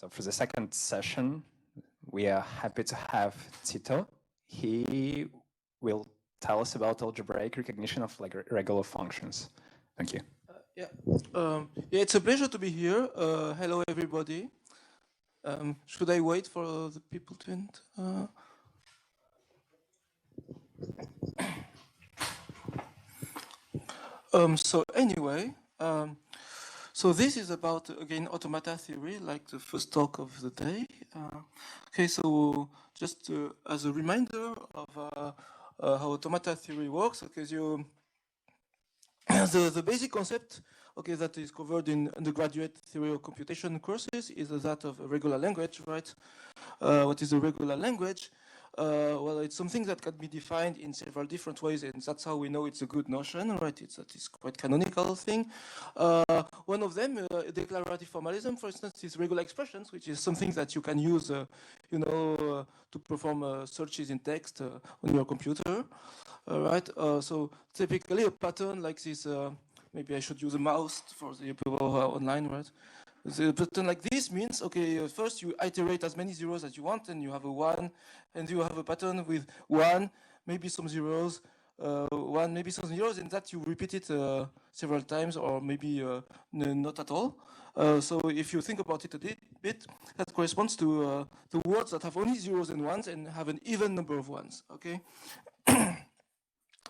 So for the second session, we are happy to have Tito. He will tell us about algebraic recognition of like regular functions. Thank you. Yeah, it's a pleasure to be here. Hello, everybody. Should I wait for the people to enter? So anyway, so this is about, again, automata theory, like the first talk of the day. Okay, so just as a reminder of how automata theory works, okay, the basic concept, okay, that is covered in undergraduate theory of computation courses is that of a regular language, right? What is a regular language? Well, it's something that can be defined in several different ways, and that's how we know it's a good notion, right? That is quite canonical thing. One of them, declarative formalism, for instance, is regular expressions, which is something that you can use, to perform searches in text on your computer. Right? So typically a pattern like this, maybe I should use a mouse for the people who are online, right? The pattern like this means, okay, first you iterate as many zeros as you want, and you have a 1, and you have a pattern with 1, maybe some zeros, 1, maybe some zeros, and that you repeat it several times, or maybe not at all. So if you think about it a bit, that corresponds to the words that have only zeros and ones and have an even number of ones, okay?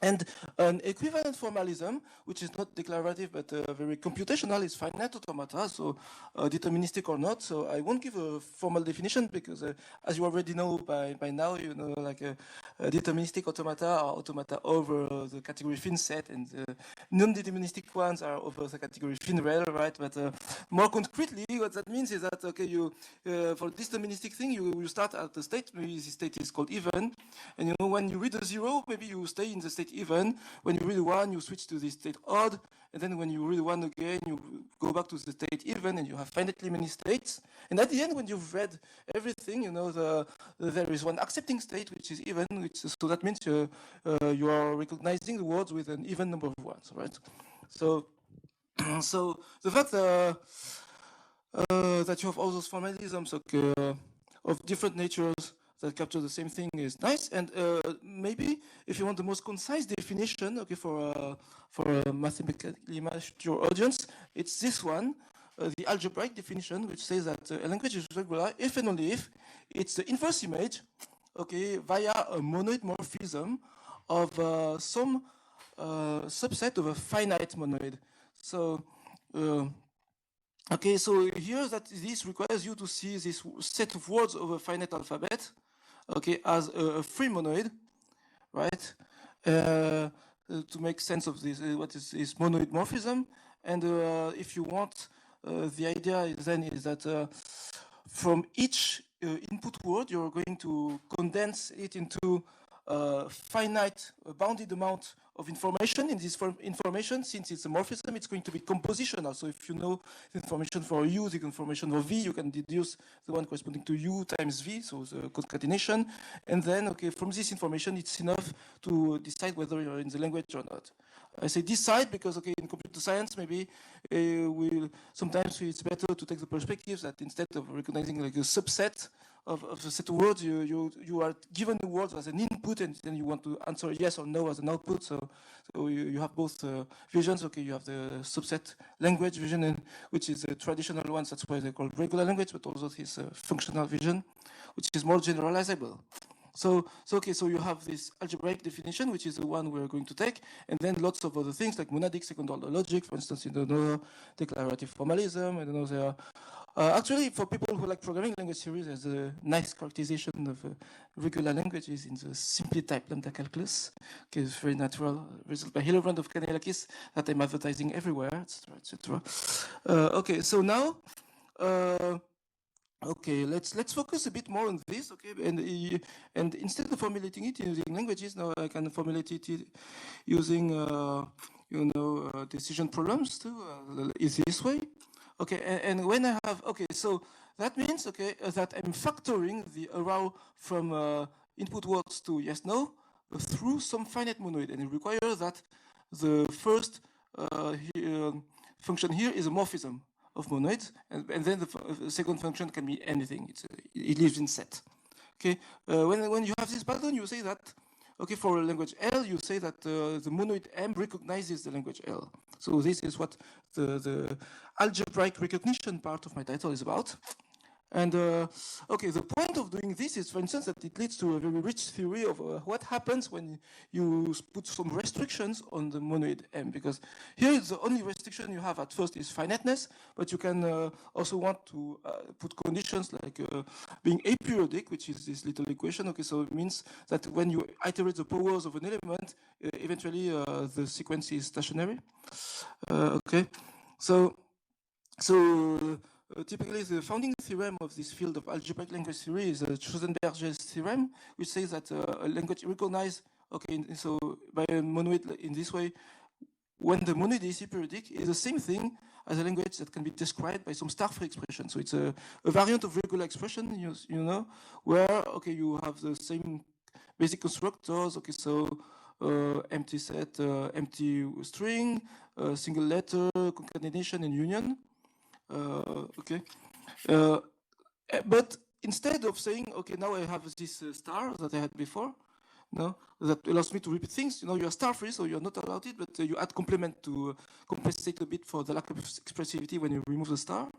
And an equivalent formalism, which is not declarative but very computational, is finite automata, so deterministic or not. So I won't give a formal definition because, as you already know by now, you know, like deterministic automata are automata over the category fin set, and non-deterministic ones are over the category fin rel, right? But more concretely, what that means is that, okay, you for deterministic thing, you start at the state. Maybe the state is called even, and you know when you read a 0, maybe you stay in the state even. When you read 1, you switch to the state odd, and then when you read 1 again, you go back to the state even, and you have finitely many states. And at the end, when you've read everything, you know, there is one accepting state which is even, so that means you are recognizing the words with an even number of ones, right? So, so the fact that you have all those formalisms of different natures that capture the same thing is nice. And maybe if you want the most concise definition, okay, for a mathematically mature audience, it's this one, the algebraic definition, which says that a language is regular if and only if it's the inverse image, okay, via a monoid morphism of some subset of a finite monoid. So okay, so here that this requires you to see this set of words of a finite alphabet, okay, as a free monoid, right? To make sense of this, what is this monoid morphism. And if you want, the idea then is that from each input word, you're going to condense it into a finite bounded amount of information. In this information, since it's a morphism, it's going to be compositional. So if you know the information for U, the information for V, you can deduce the one corresponding to U times V, so the concatenation. And then, okay, from this information, it's enough to decide whether you're in the language or not. I say decide because, okay, in computer science, maybe sometimes it's better to take the perspective that instead of recognizing like a subset of a set of words, you are given the words as an input, and then you want to answer yes or no as an output. So you have both visions. Okay, you have the subset language vision, and which is a traditional one. That's why they call regular language, but also this functional vision, which is more generalizable. So you have this algebraic definition, which is the one we're going to take, and then lots of other things like monadic second-order logic, for instance, in the declarative formalism. I don't know, there are actually, for people who like programming language theory, there's a nice characterization of regular languages in the simply typed lambda calculus. Okay, it's very natural result by Hildebrand of Kanellakis that I'm advertising everywhere, etc., etc. Okay, so now. Okay, let's focus a bit more on this. Okay, and instead of formulating it using languages, now I can formulate it using decision problems too. Is this way? Okay, and when I have so that means that I'm factoring the arrow from input words to yes no through some finite monoid, and it requires that the first function here is a morphism. of monoids, and then the second function can be anything. It lives in set. Okay, when you have this pattern, you say that, okay, for a language L, you say that the monoid M recognizes the language L. So this is what the algebraic recognition part of my title is about. And okay, the point of doing this is, for instance, that it leads to a very rich theory of what happens when you put some restrictions on the monoid M, because here the only restriction you have at first is finiteness, but you can also want to put conditions like being aperiodic, which is this little equation. Okay, so it means that when you iterate the powers of an element, eventually the sequence is stationary. Okay, so typically, the founding theorem of this field of algebraic language theory is Schoenberger's theorem, which says that a language recognized, okay, so by a monoid in this way, when the monoid is aperiodic, is the same thing as a language that can be described by some star-free expression. So it's a variant of regular expression, you know, where, okay, you have the same basic constructors, okay, so empty set, empty string, single letter, concatenation, and union. Okay, but instead of saying, okay, now I have this star that I had before, no, that allows me to repeat things. You know, you are star free, so you are not allowed it, but you add complement to compensate a bit for the lack of expressivity when you remove the star.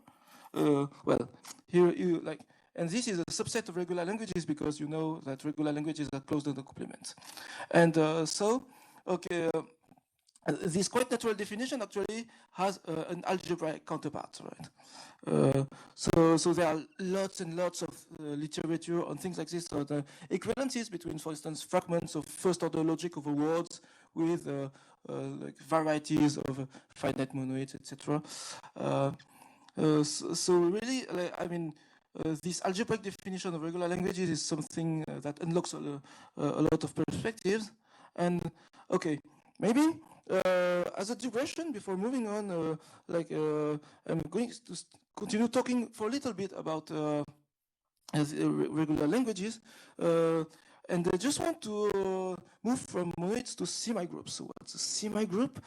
Well, here you like, and this is a subset of regular languages because you know that regular languages are closed under complement, and so okay. This quite natural definition actually has an algebraic counterpart, right? So there are lots and lots of literature on things like this. So the equivalences between, for instance, fragments of first-order logic over words with like varieties of finite monoids, etc. So really, I mean, this algebraic definition of regular languages is something that unlocks a lot of perspectives. And okay, maybe as a digression, before moving on, I'm going to continue talking for a little bit about regular languages, and I just want to move from monoids to semigroups. So what's a semigroup?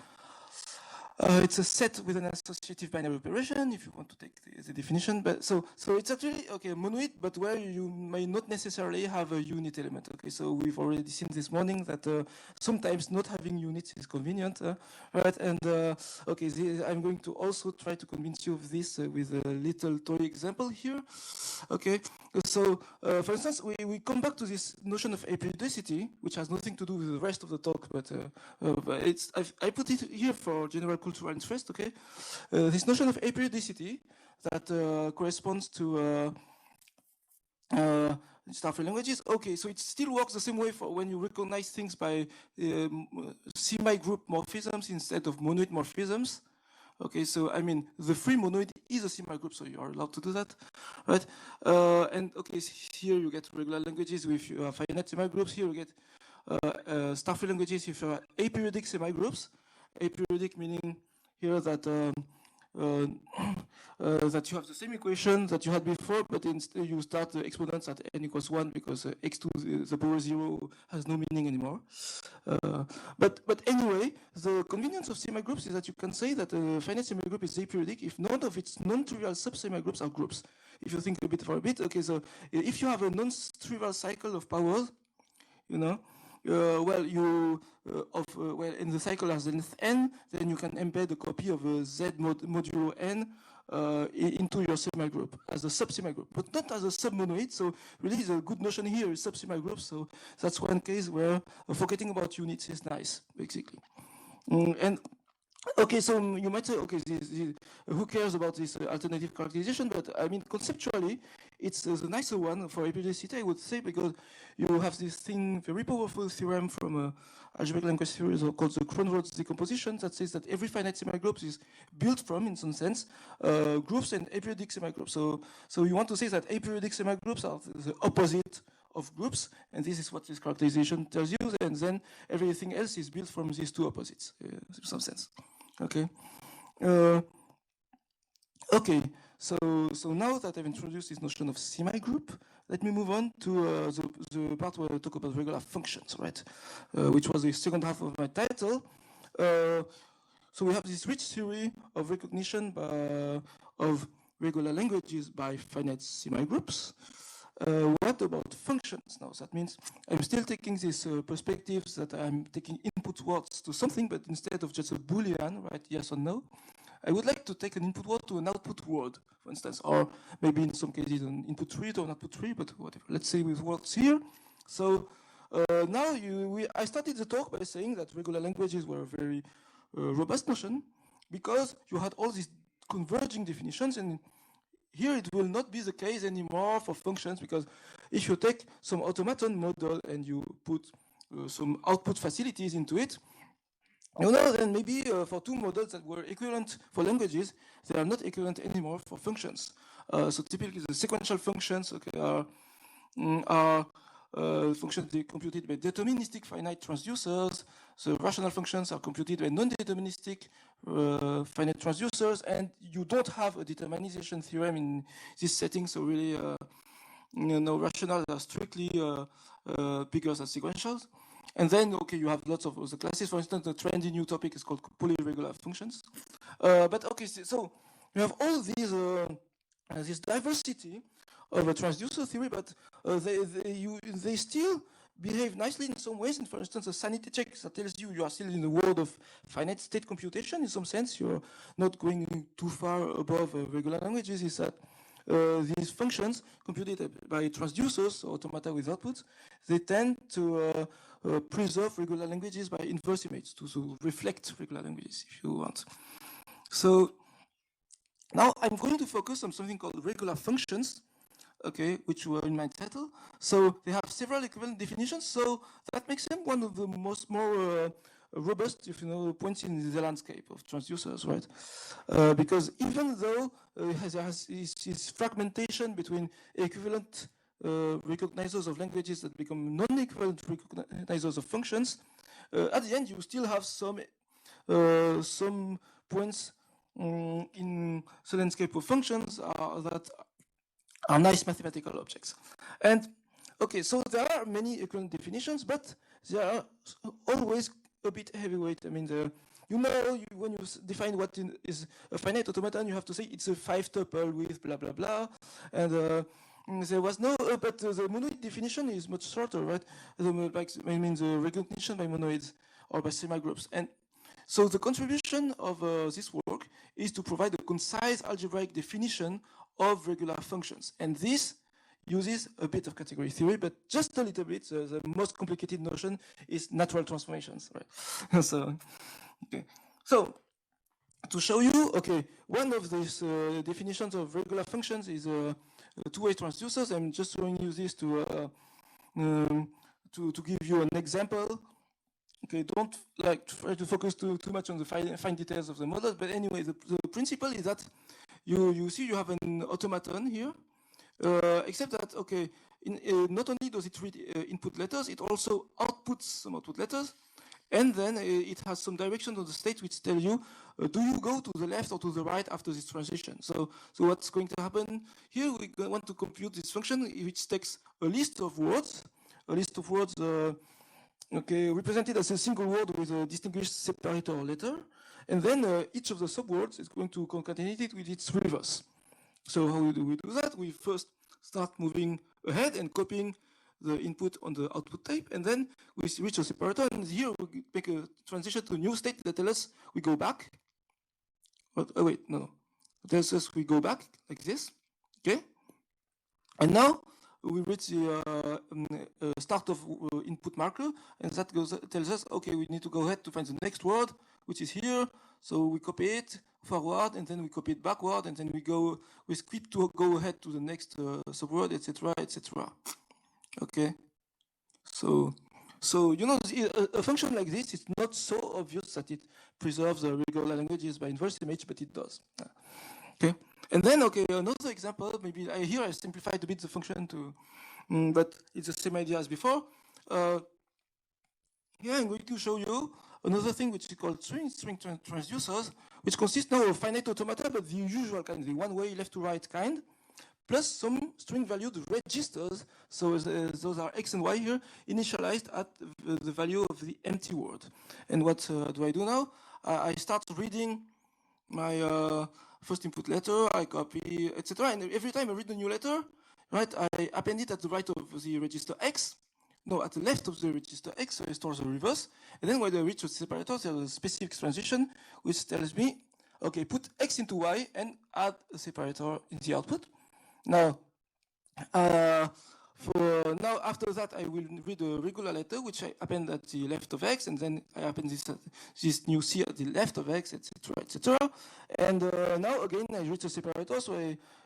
It's a set with an associative binary operation, if you want to take the definition. But so it's actually okay, a monoid, but where you may not necessarily have a unit element. Okay, so we've already seen this morning that sometimes not having units is convenient, right? And okay, I'm going to also try to convince you of this with a little toy example here. Okay, so for instance, we come back to this notion of aperiodicity, which has nothing to do with the rest of the talk, but I put it here for general cultural interest. Okay, this notion of aperiodicity that corresponds to star-free languages. Okay, so it still works the same way for when you recognize things by semigroup morphisms instead of monoid morphisms. Okay, so I mean, the free monoid is a semigroup, so you are allowed to do that, right? And okay, so here you get regular languages with finite semigroups. Here you get star-free languages with aperiodic semigroups. Aperiodic meaning here that that you have the same equation that you had before, but instead you start the exponents at n equals 1 because x to the power 0 has no meaning anymore. But anyway, the convenience of semigroups is that you can say that a finite semigroup is aperiodic if none of its non-trivial sub-semigroups are groups. If you think a bit for a bit, okay, so if you have a non-trivial cycle of powers, you know, well, in the cycle has length n, then you can embed a copy of a z modulo n into your semigroup as a sub-semigroup, but not as a sub-monoid. So really the good notion here is sub-semigroup. So that's one case where forgetting about units is nice, basically. And okay, so you might say, okay, who cares about this alternative characterization? But I mean, conceptually, it's the nicer one for aperiodicity, I would say, because you have this thing, very powerful theorem from algebraic language theory called the Cronrod's decomposition that says that every finite semigroup is built from, in some sense, groups and aperiodic semigroups. So you want to say that aperiodic semigroups are the opposite of groups, and this is what this characterization tells you, and then everything else is built from these two opposites, in some sense. Okay. Okay. So now that I've introduced this notion of semigroup, let me move on to the part where I talk about regular functions, right? Which was the second half of my title. so we have this rich theory of recognition of regular languages by finite semigroups. What about functions now? That means I'm still taking these perspectives that I'm taking input words to something, but instead of just a Boolean, right, yes or no, I would like to take an input word to an output word, for instance, or maybe in some cases an input read or an output read, but whatever. Let's say with words here. So now I started the talk by saying that regular languages were a very robust notion because you had all these converging definitions, and here it will not be the case anymore for functions, because if you take some automaton model and you put some output facilities into it, you know, then maybe for two models that were equivalent for languages, they are not equivalent anymore for functions. So typically the sequential functions, okay, are functions computed by deterministic finite transducers. The rational functions are computed by non-deterministic finite transducers, and you don't have a determinization theorem in this setting. So really, rationals are strictly bigger than sequentials. And then, okay, you have lots of other classes. For instance, the trendy new topic is called polyregular functions. But okay, so you have all these this diversity of a transducer theory, but they still behave nicely in some ways. And for instance, a sanity check that tells you are still in the world of finite state computation. In some sense, you're not going too far above regular languages. Is that these functions computed by transducers, automata with outputs, they tend to preserve regular languages by inverse image, to reflect regular languages, if you want. So now I'm going to focus on something called regular functions, okay, which were in my title. So they have several equivalent definitions, so that makes them one of the more robust, if you know, points in the landscape of transducers, right? Because even though there has this fragmentation between equivalent recognizers of languages that become non-equivalent recognizers of functions, at the end you still have some points in the landscape of functions that are nice mathematical objects. And okay, so there are many equivalent definitions, but they are always a bit heavyweight. I mean, when you define what is a finite automaton, you have to say it's a 5-tuple with blah blah blah, and there was no, but the monoid definition is much shorter, right? The recognition by monoids or by semigroups. And so the contribution of this work is to provide a concise algebraic definition of regular functions. And this uses a bit of category theory, but just a little bit. The most complicated notion is natural transformations, right? So to show you, okay, one of these definitions of regular functions is two-way transducers. I'm just showing you this to give you an example. Okay, don't try to focus too much on the fine details of the model, but anyway, the principle is that you see you have an automaton here, except that, okay, not only does it read input letters, it also outputs some output letters, and then it has some direction of the state which tell you, do you go to the left or to the right after this transition? So what's going to happen here, we want to compute this function which takes a list of words, okay, represented as a single word with a distinguished separator letter, and then each of the subwords is going to concatenate it with its reverse. So how do we do that? We first start moving ahead and copying the input on the output type, and then we reach a separator, and here we make a transition to a new state that tells us we go back. But, oh wait, no. It tells us we go back like this, okay? And now we reach the start of input marker, and that tells us, okay, we need to go ahead to find the next word, which is here. So we copy it forward, and then we copy it backward, and then we skip to go ahead to the next subword, etc., etc. Okay. So you know, a function like this is not so obvious that it preserves the regular languages by inverse image, but it does. Okay. And then, okay, another example, maybe here I simplified a bit the function to, but it's the same idea as before. Here I'm going to show you another thing which is called string transducers, which consists now of finite automata, but the usual kind, the one-way left to right kind, plus some string-valued registers. So those are x and y here, initialized at the value of the empty word. And what do I do now? I start reading my first input letter, I copy, etc. And every time I read a new letter, right, I append it at the right of the register X. No, at the left of the register X, so I store the reverse. And then when I reach the separator, there's a specific transition which tells me, okay, put X into Y and add a separator in the output. Now, now after that, I will read a regular letter which I append at the left of X, and then I append this new C at the left of X, etc., etc. And now again, I reach a separator, so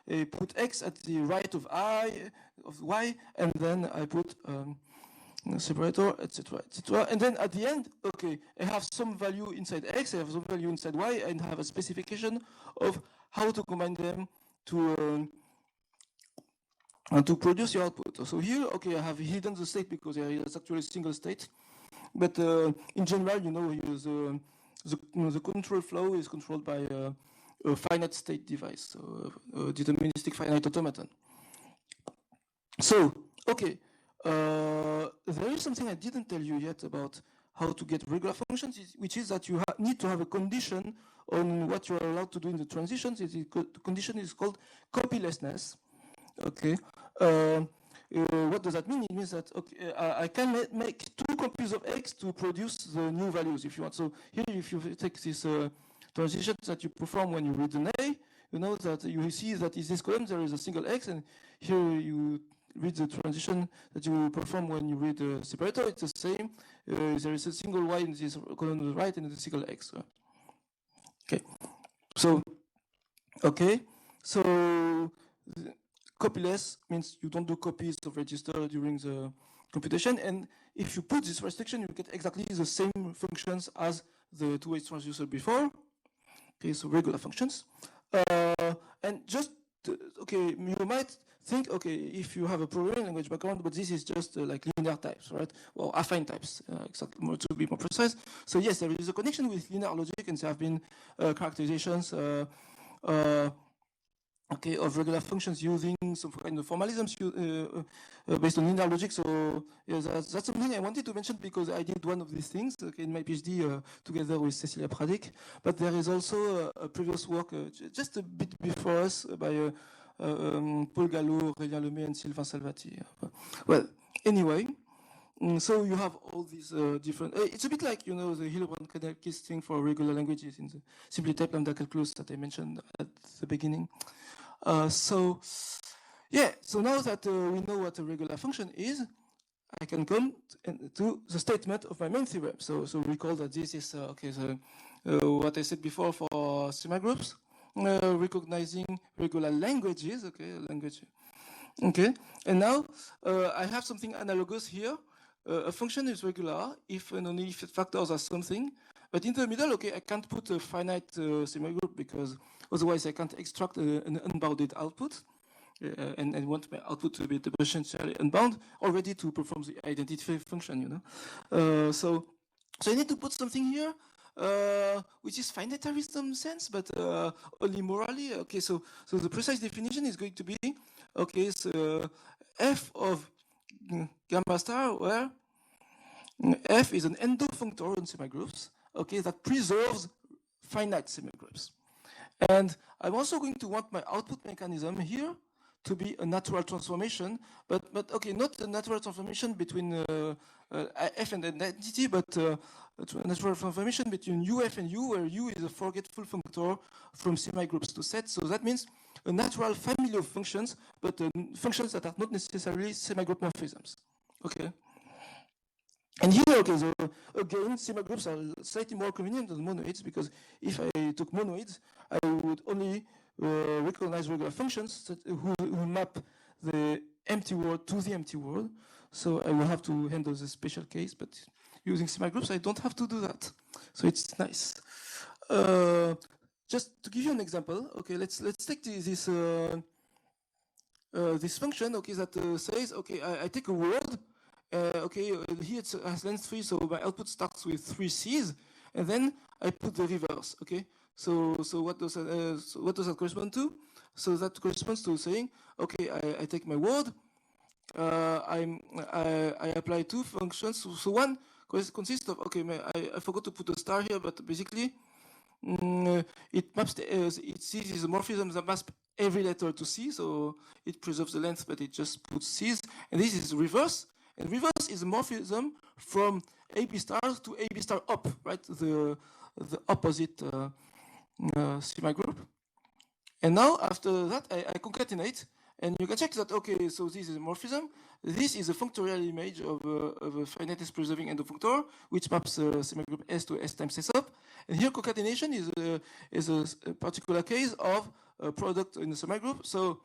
I put X at the right of Y, and then I put separator, etc., etc. And then at the end, okay, I have some value inside X, I have some value inside Y, and have a specification of how to combine them to produce your output. So here, okay, I have hidden the state because it's actually a single state. But in general, you know, the control flow is controlled by a finite state device, so a deterministic finite automaton. So, okay, there is something I didn't tell you yet about how to get regular functions, which is that you need to have a condition on what you are allowed to do in the transitions. The condition is called copylessness. Okay. What does that mean? It means that okay, I can make two copies of X to produce the new values if you want. So here, if you take this transition that you perform when you read an A, you know that you see that in this column there is a single X, and here you read the transition that you perform when you read the separator. It's the same. There is a single Y in this column on the right and a single X. Okay. So, okay. So, copyless means you don't do copies of register during the computation, and if you put this restriction, you get exactly the same functions as the two-way transducer before. Okay, so regular functions. And just, okay, you might think, okay, if you have a programming language background, but this is just like linear types, right? Well, affine types, exactly, more, to be more precise. So yes, there is a connection with linear logic, and there have been characterizations okay, of regular functions using some kind of formalisms based on linear logic. So yeah, that's something I wanted to mention because I did one of these things okay, in my PhD together with Cecilia Pradic. But there is also a previous work just a bit before us by Paul Gallo, Aurélien Lemay, and Sylvain Salvati. Well, anyway. So you have all these different. It's a bit like the Hildebrand-Kadelkis thing for regular languages in the simply type lambda calculus that I mentioned at the beginning. So now that we know what a regular function is, I can come to the statement of my main theorem. So recall that this is okay. What I said before for semigroups, recognizing regular languages. Okay, language. Okay, and now I have something analogous here. A function is regular if and only if factors are something, but in the middle, okay, I can't put a finite semigroup because otherwise I can't extract an unbounded output, and I want my output to be potentially unbound already to perform the identity function, so I need to put something here which is finitary in some sense, but only morally. Okay, so the precise definition is going to be okay. So f of gamma star, where f is an endo-functor in semigroups, okay, that preserves finite semigroups. And I'm also going to want my output mechanism here to be a natural transformation, but okay, not a natural transformation between f and identity, but a natural transformation between uf and u, where u is a forgetful functor from semigroups to sets. So that means a natural family of functions, but functions that are not necessarily semigroup morphisms. Okay. And here, okay, so again, semigroups are slightly more convenient than monoids, because if I took monoids, I would only recognize regular functions that, who map the empty world to the empty world. So I will have to handle the special case, but using semigroups, I don't have to do that. So it's nice. Just to give you an example, okay, let's take this function, okay, that says, okay, I take a word. Okay, here it has length 3, so my output starts with 3 C's, and then I put the reverse. Okay, so what does that correspond to? So that corresponds to saying, okay, I take my word, I apply two functions. So one consists of, okay, I forgot to put a star here, but basically it maps it sees is a morphism that maps every letter to C, so it preserves the length, but it just puts C's. And this is reverse, and reverse is a morphism from AB star to AB star up, right? The opposite semigroup. And now after that, I concatenate, and you can check that, okay, so this is a morphism. This is a functorial image of a finiteness-preserving endofunctor, which maps semigroup S to S times S up. And here concatenation is a particular case of a product in a semigroup. So,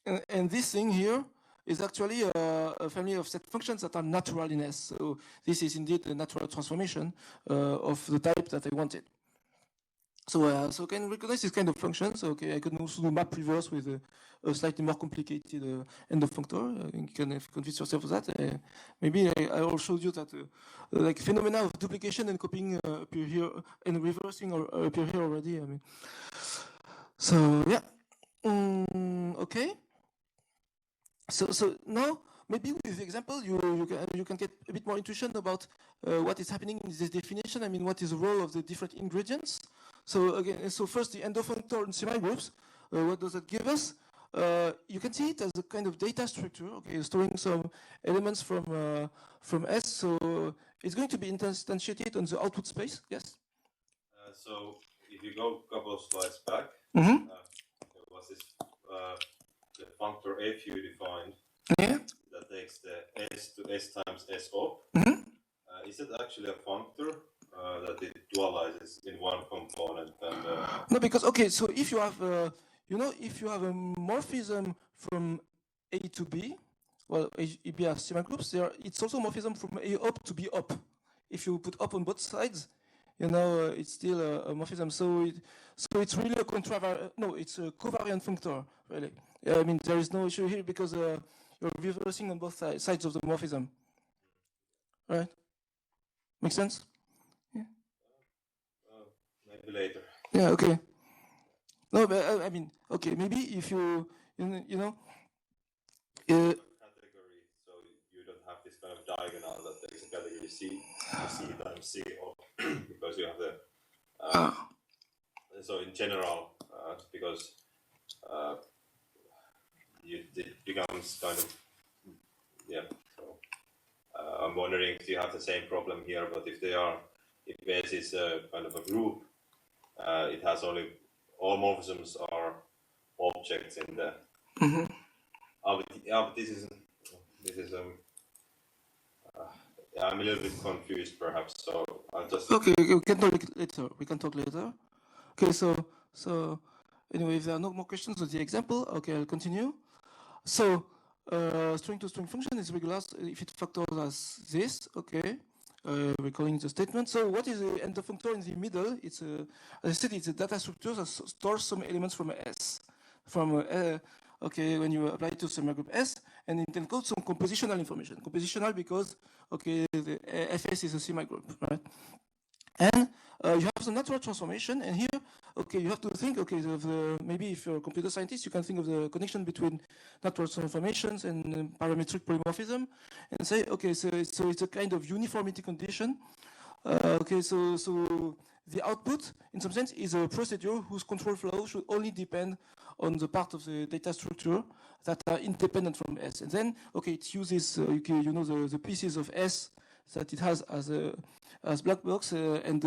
and this thing here is actually a family of set functions that are natural in S. So this is indeed a natural transformation of the type that I wanted. So, so can recognize this kind of functions. Okay, I can also do map reverse with a slightly more complicated endofunctor. You can convince yourself of that. Maybe I will show you that like phenomena of duplication and copying appear here, and reversing or appear here already. I mean, so yeah, okay. So now maybe with the example you can get a bit more intuition about what is happening in this definition. I mean, what is the role of the different ingredients? So again, so first the endofunctor in semigroups. What does that give us? You can see it as a kind of data structure. Okay, storing some elements from S. So it's going to be instantiated on the output space. Yes. So if you go a couple of slides back, was this the functor F you defined? Yeah. That takes the S to S times S up. Is it actually a functor that it dualizes in one component? And, no, because okay, so if you have you know, if you have a morphism from A to B, well, if you have semigroups, it's also morphism from A up to B up. If you put up on both sides, you know, it's still a morphism. So it's really a it's a covariant functor, really. I mean, there is no issue here because you're reversing on both sides of the morphism. Right? Make sense? Yeah. Maybe later. Yeah, okay. No, but I mean, okay, maybe if you know. Category, so you don't have this kind of diagonal that there is a category C times C up, because you have the. So in general, because it becomes kind of, yeah. So I'm wondering if you have the same problem here, but if S is a kind of a group, it has only all morphisms are objects in the. But this is I'm a little bit confused, perhaps. So I'll just. Okay, we can talk later. Okay, so anyway, if there are no more questions on the example, okay, I'll continue. So string to string function is regular if it factors as this. Okay, recalling the statement. So what is the endofunctor in the middle? It's as I said, it's a data structure that stores some elements from S. Okay, when you apply it to semigroup S, and it encodes some compositional information. Compositional because, okay, the FS is a semigroup, right? And you have the natural transformation, and here, okay, you have to think, okay, maybe if you're a computer scientist, you can think of the connection between natural transformations and parametric polymorphism, and say, okay, so it's a kind of uniformity condition. Okay, so the output, in some sense, is a procedure whose control flow should only depend on the part of the data structure that are independent from S. And then, okay, it uses, you know, the pieces of S that it has as black box, and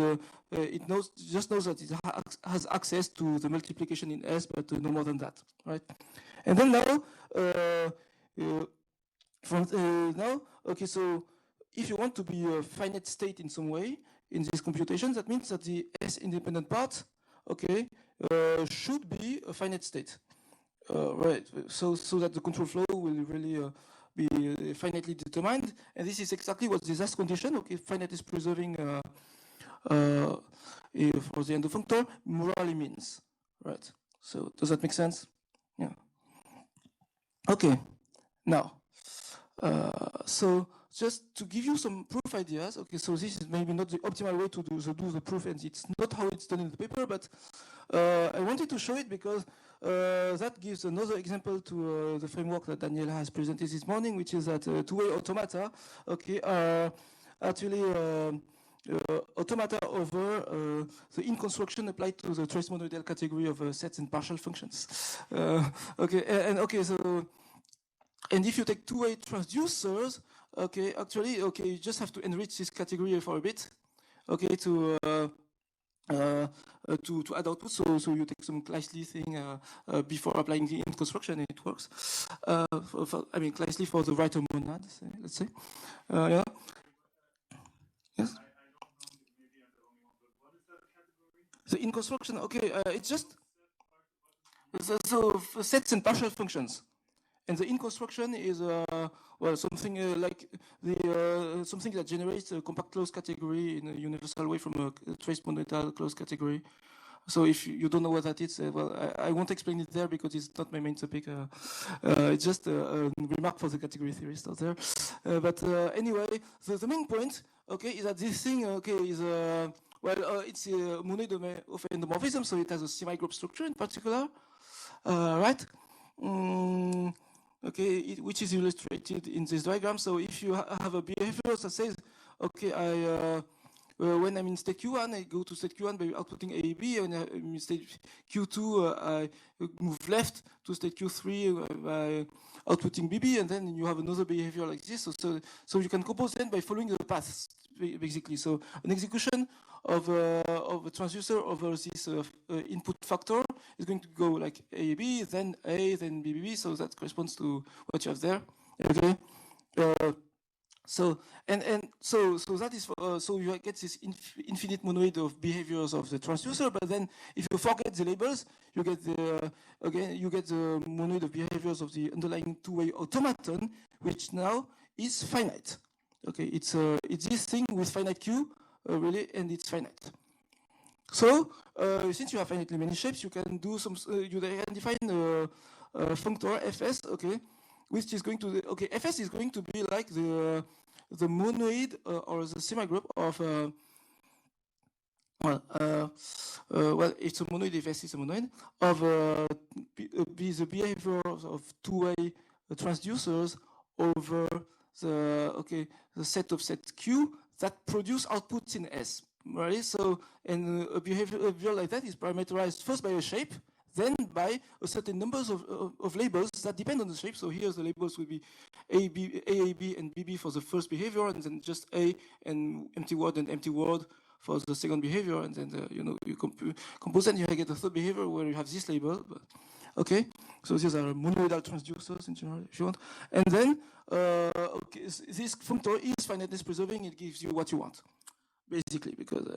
it just knows that it has access to the multiplication in S, but no more than that, right? And then now, okay, so if you want to be a finite state in some way in this computation, that means that the S independent part, okay, should be a finite state, right? So that the control flow will really be finitely determined, and this is exactly what this last condition, okay, finiteness-preserving for the endofunctor morally means, right? So does that make sense? Yeah. Okay. Now, so just to give you some proof ideas, okay, so this is maybe not the optimal way to do the proof, and it's not how it's done in the paper, but I wanted to show it because that gives another example to the framework that Daniel has presented this morning, which is that two-way automata, okay, are actually automata over the in construction applied to the trace monoidal category of sets and partial functions. Okay, and okay, so and if you take two-way transducers, okay, actually, okay, you just have to enrich this category for a bit, okay, to add output. So you take some Kleisli thing before applying the in construction, and it works. I mean, Kleisli for the right monad, let's say. Yeah. Yes. The in construction, okay, it's just so sets and partial functions, and the in construction is well something like the something that generates a compact closed category in a universal way from a trace monoidal closed category. So if you don't know what that is, well, I won't explain it there because it's not my main topic. It's just a remark for the category theorists out there. But anyway, the main point, okay, is that this thing, okay, is well, it's a monoid of endomorphism, so it has a semigroup structure in particular, right? Okay, which is illustrated in this diagram. So if you have a behavior that says, okay, when I'm in state Q1, I go to state Q1 by outputting AAB, and in state Q2, I move left to state Q3 by outputting BB, and then you have another behavior like this. So you can compose them by following the paths, basically. So an execution of a transducer over this input factor is going to go like AAB, then A, then BBB. So that corresponds to what you have there. Okay. So that is for, so you get this infinite monoid of behaviors of the transducer, but then if you forget the labels, you get the you get the monoid of behaviors of the underlying two-way automaton, which now is finite. Okay, it's this thing with finite Q really, and it's finite. So since you have finitely many shapes, you can do some you can define a functor fs. Okay. Which is going to okay, fs is going to be like the monoid or the semigroup of well, it's a monoid if S is a monoid of the behavior of two-way transducers over the set of set Q that produce outputs in S. Right? So and a behavior like that is parameterized first by a shape, then by a certain numbers of labels that depend on the shape. So here the labels will be A, B, and BB for the first behavior, and then just A and empty word for the second behavior, and then you compose and you get a third behavior where you have this label. But, okay, so these are monoidal transducers in general, if you want. And then okay, this functor is finiteness-preserving. It gives you what you want, basically, because.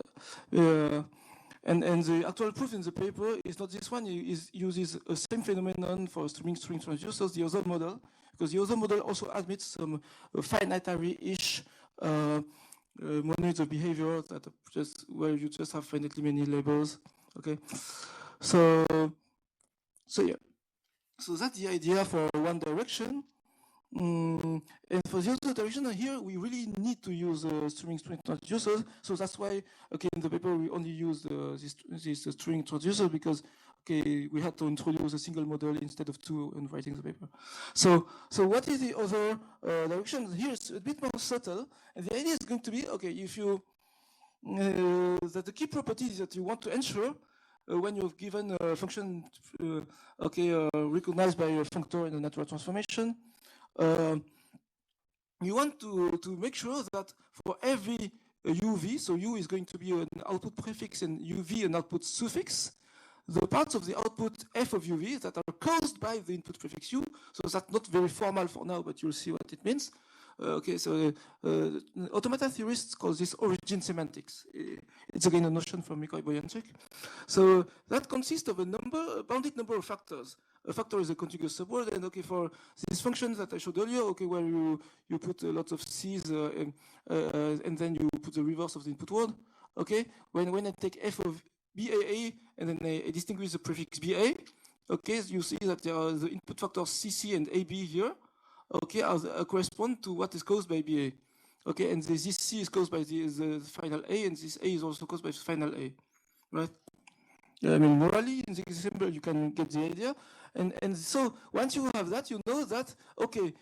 And the actual proof in the paper is not this one. It uses the same phenomenon for string transducers, the other model, because the other model also admits some finitary-ish monoids of behavior that are just where you just have finitely many labels. Okay, so yeah, so that's the idea for one direction. And for the other direction here, we really need to use string transducers. So that's why, okay, in the paper we only use this string transducer because, okay, we had to introduce a single model instead of two in writing the paper. So what is the other direction? Here it's a bit more subtle, and the idea is going to be, okay, if you that the key properties that you want to ensure when you've given a function, recognized by a functor in a natural transformation. You want to make sure that for every UV, so U is going to be an output prefix and UV an output suffix, the parts of the output F of UV that are caused by the input prefix U, so that's not very formal for now, but you'll see what it means. Okay, so automata theorists call this origin semantics. It's again a notion from Mikołaj Bojańczyk. So that consists of a bounded number of factors. A factor is a contiguous subword, and okay, for these functions that I showed earlier, okay, where you put lots of C's and then you put the reverse of the input word. Okay, when I take F of BAA and then I distinguish the prefix BA, okay, you see that there are the input factors CC and AB here. Okay, correspond to what is caused by BA. Okay, and this C is caused by the final A, and this A is also caused by the final A, right? I mean, morally, in the example, you can get the idea. And so once you have that, you know that, okay,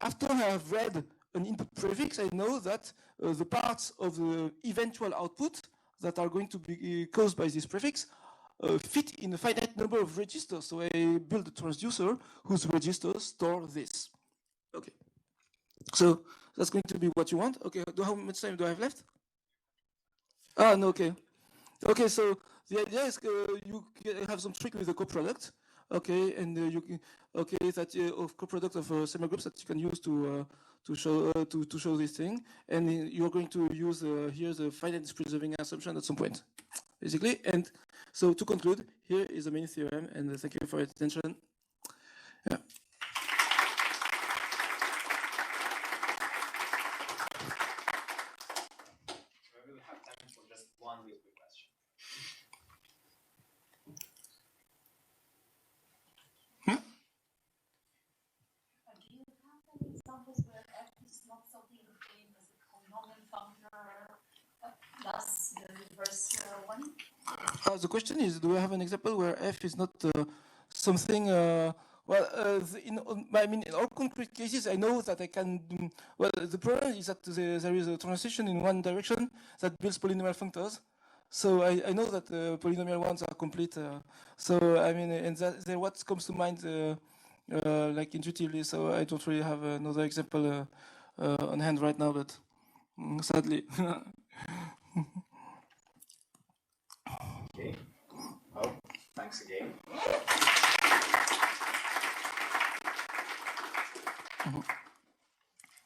after I have read an input prefix, I know that the parts of the eventual output that are going to be caused by this prefix fit in a finite number of registers. So I build a transducer whose registers store this. Okay. So that's going to be what you want. Okay. How much time do I have left? Ah, no. Okay. Okay. So the idea is you have some trick with the coproduct. Okay, and you can that of coproduct of semigroups that you can use to show this thing, and you're going to use here the finite-preserving assumption at some point, basically. And so to conclude, here is the main theorem, and thank you for your attention. Yeah. We will have time for just one real quick question. Do you have any examples where f is not something the same as a polynomial functor plus the reverse one? The question is, do I have an example where f is not something? I mean, in all concrete cases, I know that I can. Well, the problem is that there is a transition in one direction that builds polynomial functors. So I know that polynomial ones are complete. So I mean, and that what comes to mind like intuitively. So I don't really have another example on hand right now, but sadly. Okay. Well, thanks again.